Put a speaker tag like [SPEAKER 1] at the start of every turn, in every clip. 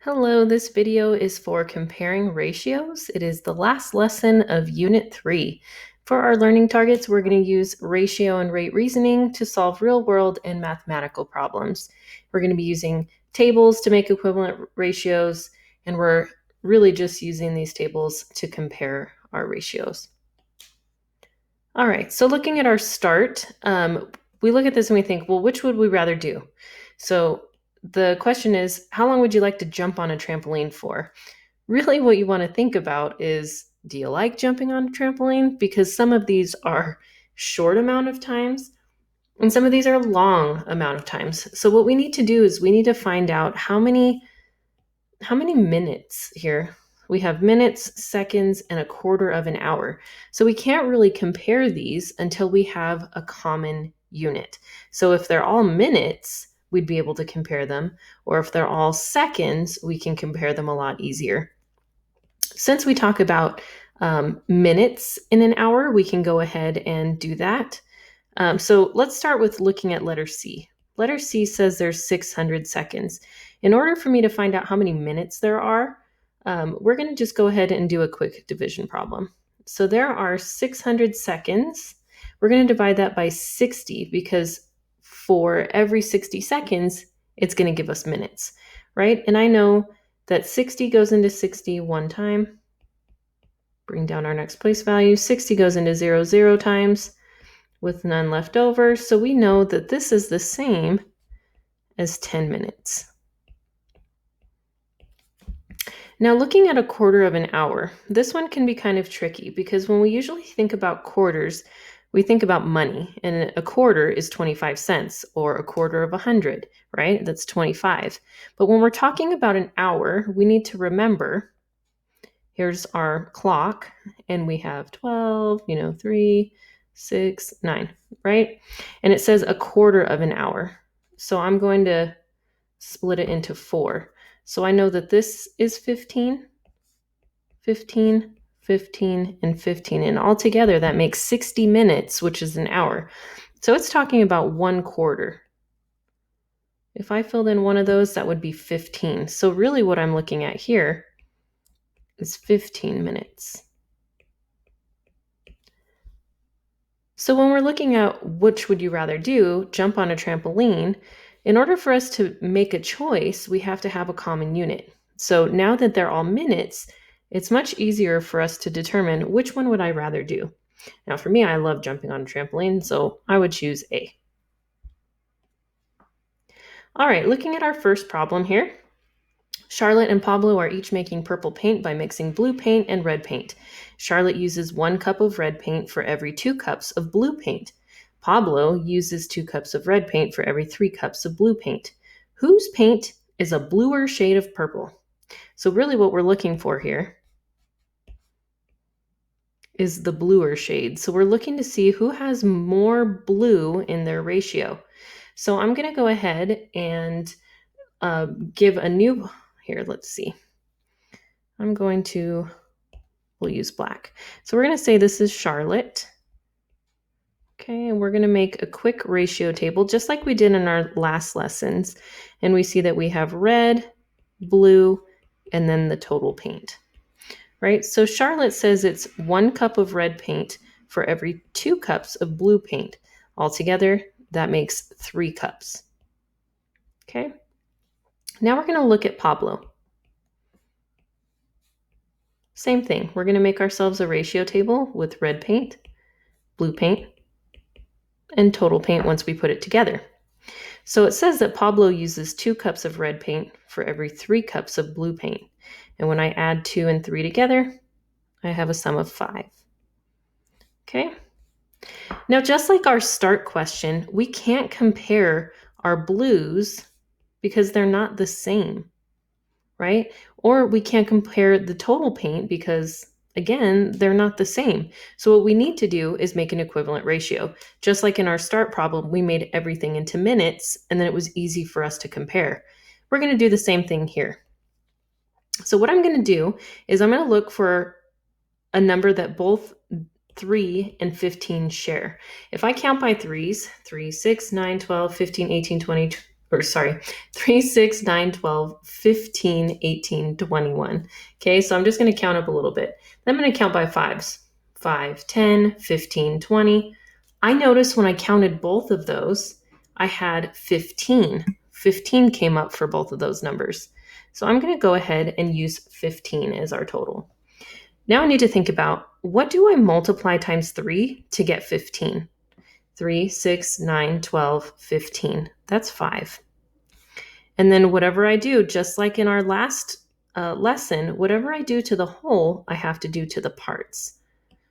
[SPEAKER 1] Hello, this video is for comparing ratios. It is the last lesson of Unit 3. For our learning targets, we're going to use ratio and rate reasoning to solve real-world and mathematical problems. We're going to be using tables to make equivalent ratios, and we're really just using these tables to compare our ratios. All right, so looking at our start, we look at this and we think, well, which would we rather do? So the question is, how long would you like to jump on a trampoline for? Really, what you want to think about is, do you like jumping on a trampoline? Because some of these are short amount of times, and some of these are long amount of times. So what we need to do is we need to find out how many minutes here. We have minutes, seconds, and a quarter of an hour. So we can't really compare these until we have a common unit. So if they're all minutes, we'd be able to compare them. Or if they're all seconds, we can compare them a lot easier. Since we talk about minutes in an hour, we can go ahead and do that. So let's start with looking at letter C. Letter C says there's 600 seconds. In order for me to find out how many minutes there are, we're going to just go ahead and do a quick division problem. So there are 600 seconds. We're going to divide that by 60 because for every 60 seconds, it's going to give us minutes, right? And I know that 60 goes into 60 one time. Bring down our next place value. 60 goes into 0 times with none left over. So we know that this is the same as 10 minutes. Now looking at a quarter of an hour, this one can be kind of tricky because when we usually think about quarters, we think about money, and a quarter is 25 cents or a quarter of 100, right? That's 25. But when we're talking about an hour, we need to remember, here's our clock, and we have 12, 3, 6, 9, right? And it says a quarter of an hour. So I'm going to split it into 4. So I know that this is 15, 15, 15, and 15. And altogether, that makes 60 minutes, which is an hour. So it's talking about 1/4. If I filled in one of those, that would be 15. So really what I'm looking at here is 15 minutes. So when we're looking at which would you rather do, jump on a trampoline, in order for us to make a choice, we have to have a common unit. So now that they're all minutes, it's much easier for us to determine which one would I rather do. Now for me, I love jumping on a trampoline, so I would choose A. All right, looking at our first problem here. Charlotte and Pablo are each making purple paint by mixing blue paint and red paint. Charlotte uses 1 cup of red paint for every 2 cups of blue paint. Pablo uses 2 cups of red paint for every 3 cups of blue paint. Whose paint is a bluer shade of purple? So really what we're looking for here is the bluer shade. So we're looking to see who has more blue in their ratio. So I'm going to go ahead and give a new, here, let's see. We'll use black. So we're going to say this is Charlotte. Okay, and we're going to make a quick ratio table just like we did in our last lessons. And we see that we have red, blue, and then the total paint. Right? So Charlotte says it's 1 cup of red paint for every 2 cups of blue paint. Altogether, that makes 3 cups. Okay. Now we're going to look at Pablo. Same thing. We're going to make ourselves a ratio table with red paint, blue paint, and total paint once we put it together. So it says that Pablo uses 2 cups of red paint for every 3 cups of blue paint. And when I add 2 and 3 together, I have a sum of 5. Okay. Now, just like our start question, we can't compare our blues because they're not the same, right? Or we can't compare the total paint because, again, they're not the same. So what we need to do is make an equivalent ratio. Just like in our start problem, we made everything into minutes, and then it was easy for us to compare. We're going to do the same thing here. So what I'm going to do is I'm going to look for a number that both 3 and 15 share. If I count by threes, 3, 6, 9, 12, 15, 18, 20, 3, 6, 9, 12, 15, 18, 21. Okay, so I'm just going to count up a little bit. Then I'm going to count by fives. 5, 10, 15, 20. I noticed when I counted both of those, I had 15. 15 came up for both of those numbers. So I'm going to go ahead and use 15 as our total. Now I need to think about, what do I multiply times 3 to get 15? 3, 6, 9, 12, 15. That's 5. And then whatever I do, just like in our last lesson, whatever I do to the whole, I have to do to the parts.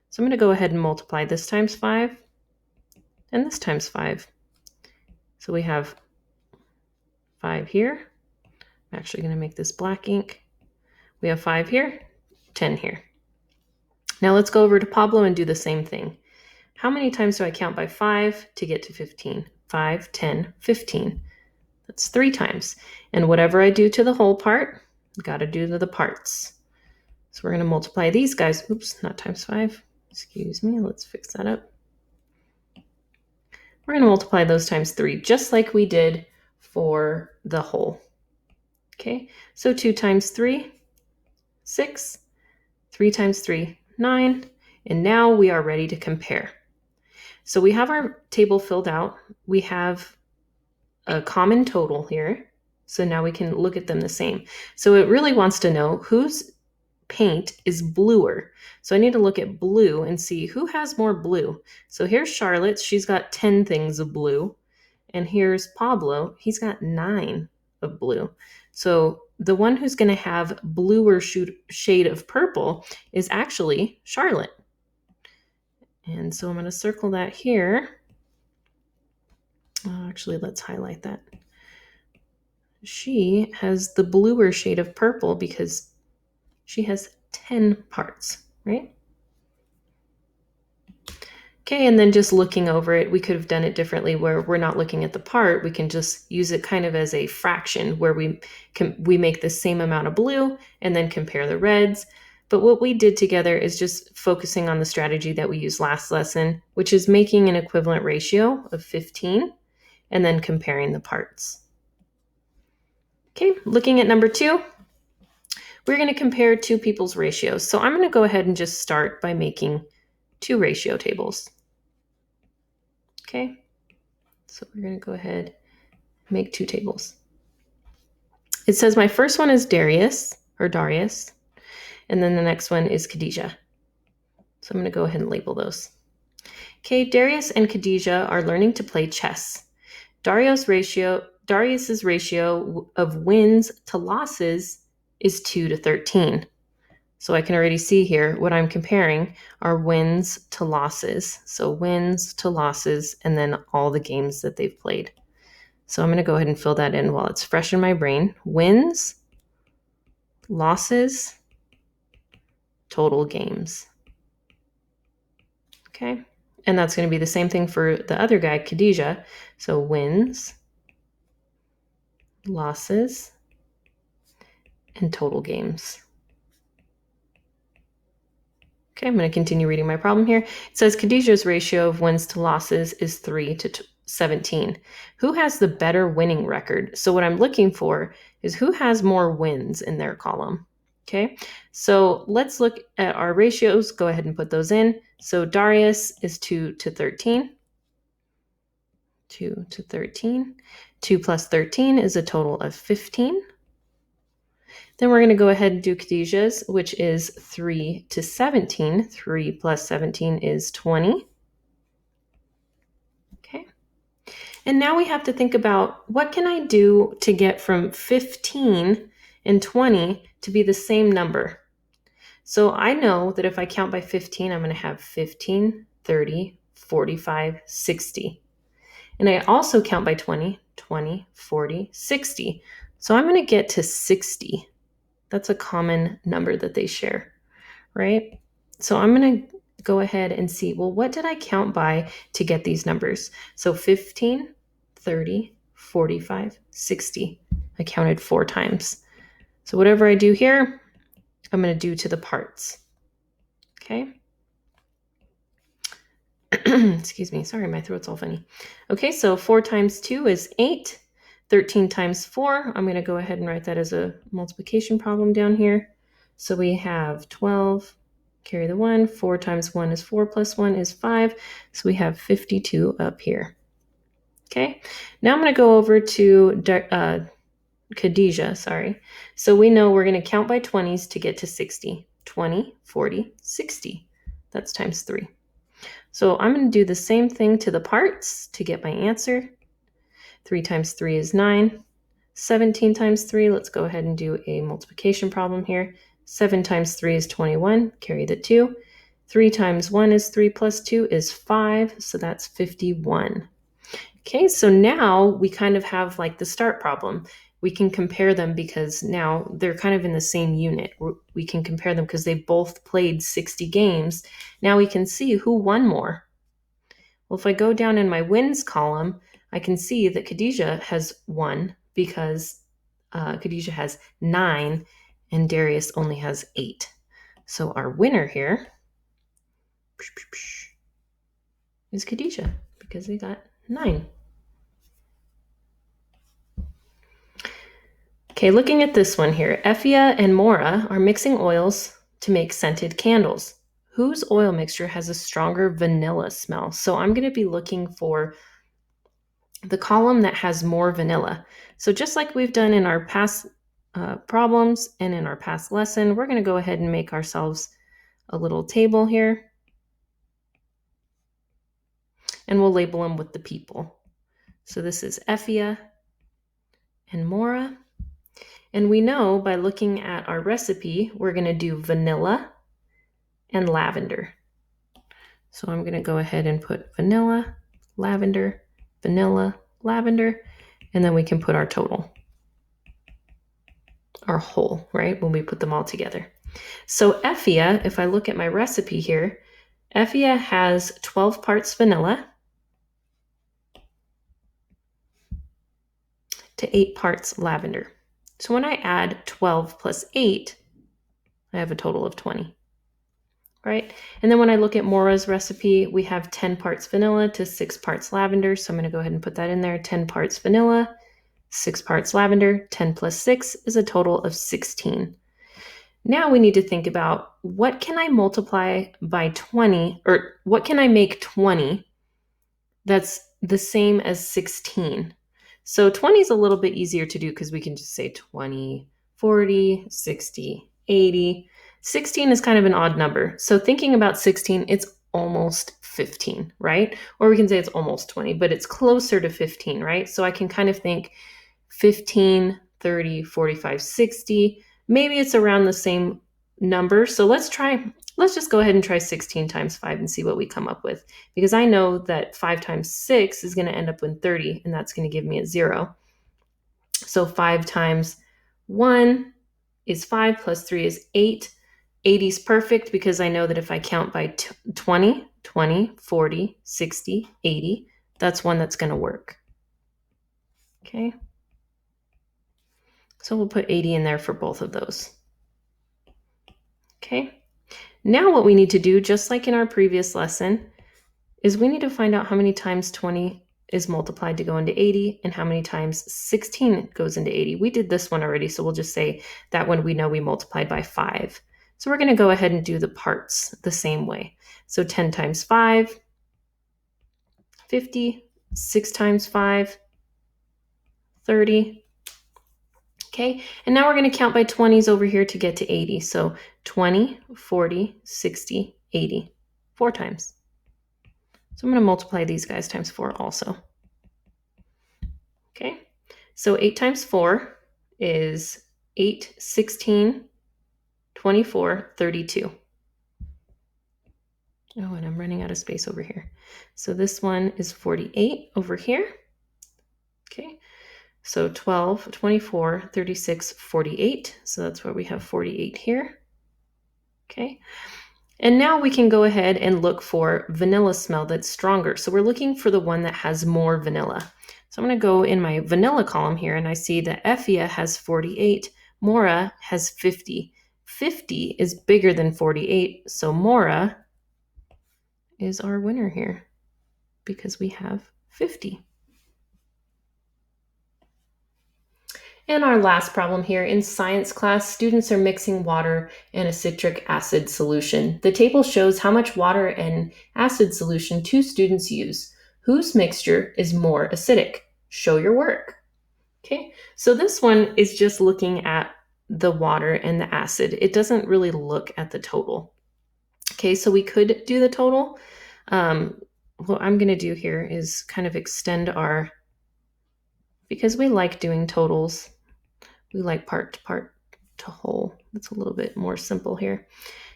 [SPEAKER 1] So I'm going to go ahead and multiply this times 5 and this times 5. So we have 5 here. I'm actually going to make this black ink. We have 5 here, 10 here. Now let's go over to Pablo and do the same thing. How many times do I count by 5 to get to 15? 5, 10, 15. That's 3 times. And whatever I do to the whole part, got to do to the parts. So we're going to multiply these guys. Oops, not times 5. Excuse me. Let's fix that up. We're going to multiply those times 3, just like we did for the whole. Okay, so 2 times 3, 6. 3 times 3, 9. And now we are ready to compare. So we have our table filled out. We have a common total here. So now we can look at them the same. So it really wants to know whose paint is bluer. So I need to look at blue and see who has more blue. So here's Charlotte. She's got 10 things of blue. And here's Pablo. He's got 9 of blue. So the one who's going to have bluer shade of purple is actually Charlotte. And so I'm going to circle that here. Actually, let's highlight that. She has the bluer shade of purple because she has 10 parts, right? Okay, and then just looking over it, we could have done it differently where we're not looking at the part. We can just use it kind of as a fraction where we make the same amount of blue and then compare the reds. But what we did together is just focusing on the strategy that we used last lesson, which is making an equivalent ratio of 15 and then comparing the parts. Okay, looking at number 2, we're going to compare two people's ratios. So I'm going to go ahead and just start by making 2 ratio tables. Okay, so we're going to go ahead and make 2 tables. It says my first one is Darius, and then the next one is Khadijah. So I'm going to go ahead and label those. Okay, Darius and Khadijah are learning to play chess. Darius's ratio of wins to losses is 2 to 13. So I can already see here what I'm comparing are wins to losses. So wins to losses and then all the games that they've played. So I'm going to go ahead and fill that in while it's fresh in my brain. Wins, losses, total games. Okay. And that's going to be the same thing for the other guy, Khadijah. So wins, losses, and total games. Okay, I'm going to continue reading my problem here. It says Khadijah's ratio of wins to losses is 3 to 17. Who has the better winning record? So what I'm looking for is who has more wins in their column. Okay, so let's look at our ratios. Go ahead and put those in. So Darius is 2 to 13. 2 to 13. 2 plus 13 is a total of 15. Then we're going to go ahead and do Khadijah's, which is 3 to 17. 3 plus 17 is 20. Okay. And now we have to think about what can I do to get from 15 and 20 to be the same number. So I know that if I count by 15, I'm going to have 15, 30, 45, 60. And I also count by 20, 20, 40, 60. So I'm going to get to 60. That's a common number that they share, right? So I'm going to go ahead and see, well, what did I count by to get these numbers? So 15, 30, 45, 60. I counted 4 times. So whatever I do here, I'm going to do to the parts. Okay. Excuse me. Sorry, my throat's all funny. Okay, so 4 times 2 is 8. 13 times 4, I'm going to go ahead and write that as a multiplication problem down here. So we have 12, carry the 1, 4 times 1 is 4 plus 1 is 5. So we have 52 up here. Okay, now I'm going to go over to Khadijah, sorry. So we know we're going to count by 20s to get to 60. 20, 40, 60. That's times 3. So I'm going to do the same thing to the parts to get my answer. 3 times 3 is 9. 17 times 3, let's go ahead and do a multiplication problem here. 7 times 3 is 21, carry the 2. 3 times 1 is 3 plus 2 is 5, so that's 51. Okay, so now we kind of have like the start problem. We can compare them because now they're kind of in the same unit. We can compare them because they both played 60 games. Now we can see who won more. Well, if I go down in my wins column, I can see that Khadijah has won because Khadijah has 9 and Darius only has 8. So our winner here is Khadijah because they got 9. Okay, looking at this one here, Effia and Mora are mixing oils to make scented candles. Whose oil mixture has a stronger vanilla smell? So I'm going to be looking for the column that has more vanilla. So just like we've done in our past problems and in our past lesson, we're going to go ahead and make ourselves a little table here. And we'll label them with the people. So this is Effia and Mora. And we know by looking at our recipe, we're going to do vanilla and lavender. So I'm going to go ahead and put vanilla, lavender, and then we can put our total, our whole, right, when we put them all together. So Effia, if I look at my recipe here, Effia has 12 parts vanilla to 8 parts lavender. So when I add 12 plus 8, I have a total of 20. Right? And then when I look at Mora's recipe, we have 10 parts vanilla to 6 parts lavender. So I'm going to go ahead and put that in there. 10 parts vanilla, 6 parts lavender, 10 plus 6 is a total of 16. Now we need to think about what can I multiply by 20, or what can I make 20 that's the same as 16? So 20 is a little bit easier to do because we can just say 20, 40, 60, 80. 16 is kind of an odd number. So thinking about 16, it's almost 15, right? Or we can say it's almost 20, but it's closer to 15, right? So I can kind of think 15, 30, 45, 60. Maybe it's around the same number. So let's just go ahead and try 16 times 5 and see what we come up with. Because I know that 5 times 6 is going to end up in 30, and that's going to give me a 0. So 5 times 1 is 5 plus 3 is 8. 80 is perfect because I know that if I count by 20, 40, 60, 80, that's one that's going to work. Okay. So we'll put 80 in there for both of those. Okay. Now what we need to do, just like in our previous lesson, is we need to find out how many times 20 is multiplied to go into 80 and how many times 16 goes into 80. We did this one already, so we'll just say that one we know we multiplied by 5. So we're going to go ahead and do the parts the same way. So 10 times 5, 50, 6 times 5, 30. Okay, and now we're going to count by 20s over here to get to 80. So 20, 40, 60, 80, 4 times. So I'm going to multiply these guys times 4 also. Okay, so 8 times 4 is 8, 16, 24, 32. Oh, and I'm running out of space over here. So this one is 48 over here. Okay, so 12, 24, 36, 48. So that's where we have 48 here. Okay, and now we can go ahead and look for vanilla smell that's stronger. So we're looking for the one that has more vanilla. So I'm going to go in my vanilla column here, and I see that Effia has 48, Mora has 50. 50 is bigger than 48, so Mora is our winner here because we have 50. And our last problem here, in science class, students are mixing water and a citric acid solution. The table shows how much water and acid solution two students use. Whose mixture is more acidic? Show your work. Okay, so this one is just looking at the water and the acid. It doesn't really look at the total. Okay, so we could do the total. What I'm going to do here is kind of extend our, because we like doing totals, we like part to whole. That's a little bit more simple here.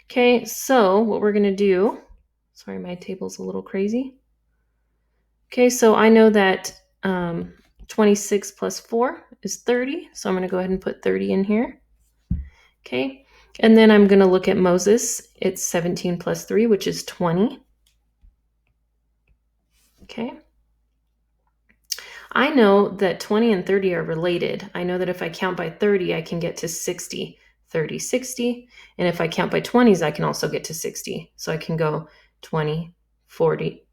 [SPEAKER 1] Okay, so what we're going to do, sorry, my table's a little crazy. Okay, so I know that 26 plus 4 is 30, so I'm going to go ahead and put 30 in here. Okay, and then I'm going to look at Moses. It's 17 plus 3, which is 20. Okay. I know that 20 and 30 are related. I know that if I count by 30, I can get to 60, 30, 60. And if I count by 20s, I can also get to 60. So I can go 20, 40,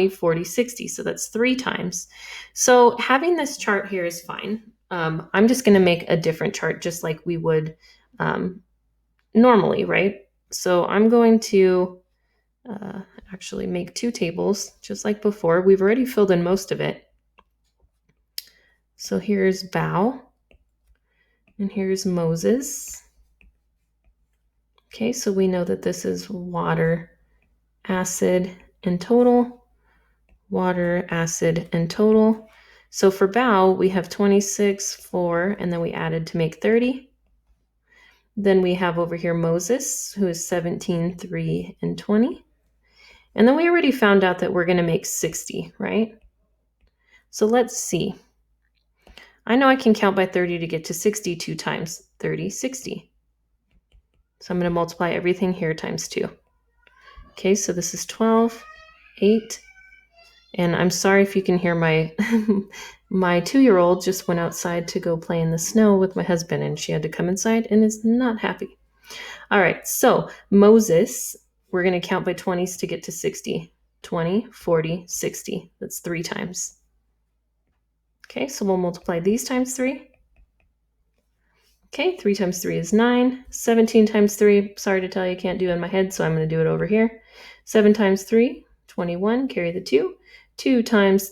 [SPEAKER 1] 40, 60. So that's 3 times. So having this chart here is fine. I'm just going to make a different chart just like we would normally, right? So I'm going to actually make 2 tables just like before. We've already filled in most of it. So here's Bow, and here's Moses. Okay, so we know that this is water, acid, and total. Water, acid, and total. So for Bow, we have 26, 4, and then we added to make 30. Then we have over here Moses, who is 17, 3, and 20. And then we already found out that we're going to make 60, right? So let's see. I know I can count by 30 to get to 60 2 times. 30, 60. So I'm going to multiply everything here times 2. Okay, so this is 12, 8. And I'm sorry if you can hear my my 2-year-old just went outside to go play in the snow with my husband, and she had to come inside and is not happy. All right, so Moses, we're going to count by 20s to get to 60. 20, 40, 60. That's 3 times. Okay, so we'll multiply these times 3. Okay, 3 times 3 is 9. 17 times 3, sorry to tell you, I can't do it in my head, so I'm going to do it over here. 7 times 3, 21, carry the 2. 3 times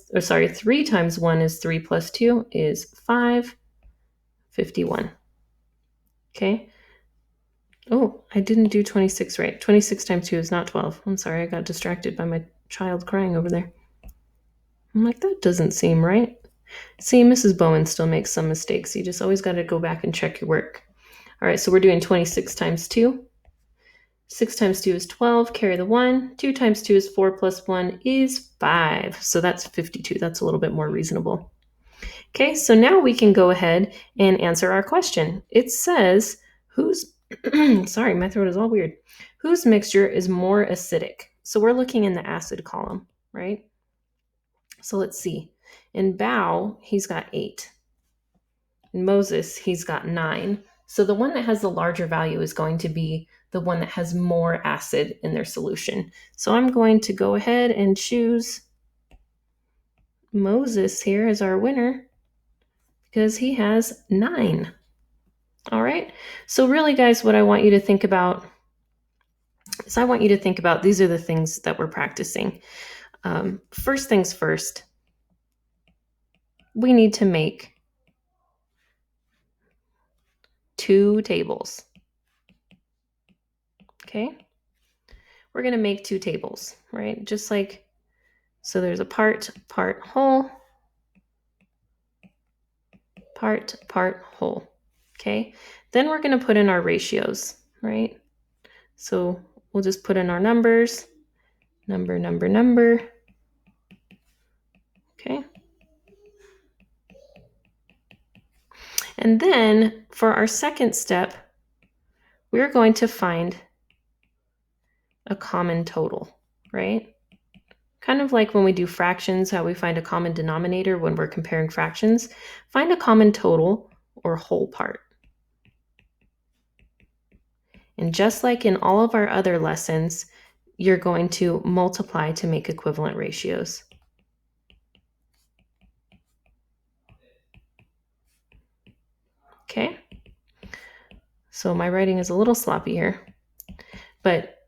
[SPEAKER 1] 1 is 3 plus 2 is 5, 51. Okay. Oh, I didn't do 26 right. 26 times 2 is not 12. I'm sorry, I got distracted by my child crying over there. I'm like, that doesn't seem right. See, Mrs. Bowen still makes some mistakes. You just always got to go back and check your work. All right, so we're doing 26 times 2. 6 times 2 is 12, carry the 1. 2 times 2 is 4 plus 1 is 5. So that's 52. That's a little bit more reasonable. Okay, so now we can go ahead and answer our question. It says, sorry, my throat is all weird. Whose mixture is more acidic? So we're looking in the acid column, right? So let's see. In Bow, he's got 8. In Moses, he's got 9. So the one that has the larger value is going to be the one that has more acid in their solution. So I'm going to go ahead and choose Moses here as our winner because he has 9. All right. So really, guys, what I want you to think about is these are the things that we're practicing. First things first, we need to make 2 tables. Okay. We're going to make 2 tables, right? Just like, so there's a part, whole, part, whole. Okay. Then we're going to put in our ratios, right? So we'll just put in our numbers, number. Okay. And then for our second step, we're going to find a common total, right? Kind of like when we do fractions, how we find a common denominator when we're comparing fractions. Find a common total or whole part. And just like in all of our other lessons, you're going to multiply to make equivalent ratios. So my writing is a little sloppy here. But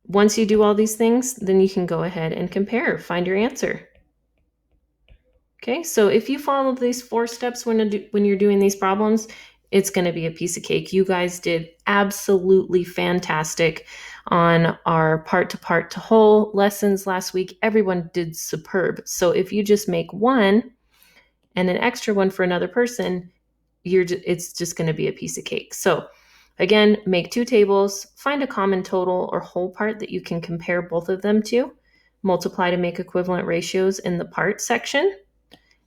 [SPEAKER 1] once you do all these things, then you can go ahead and compare, find your answer. Okay, so if you follow these 4 steps when you're doing these problems, it's going to be a piece of cake. You guys did absolutely fantastic on our part to part to whole lessons last week. Everyone did superb. So if you just make one and an extra one for another person, it's just going to be a piece of cake. So again, make 2 tables, find a common total or whole part that you can compare both of them to, multiply to make equivalent ratios in the part section,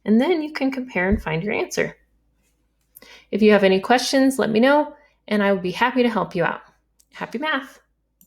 [SPEAKER 1] and then you can compare and find your answer. If you have any questions, let me know, and I would be happy to help you out. Happy math!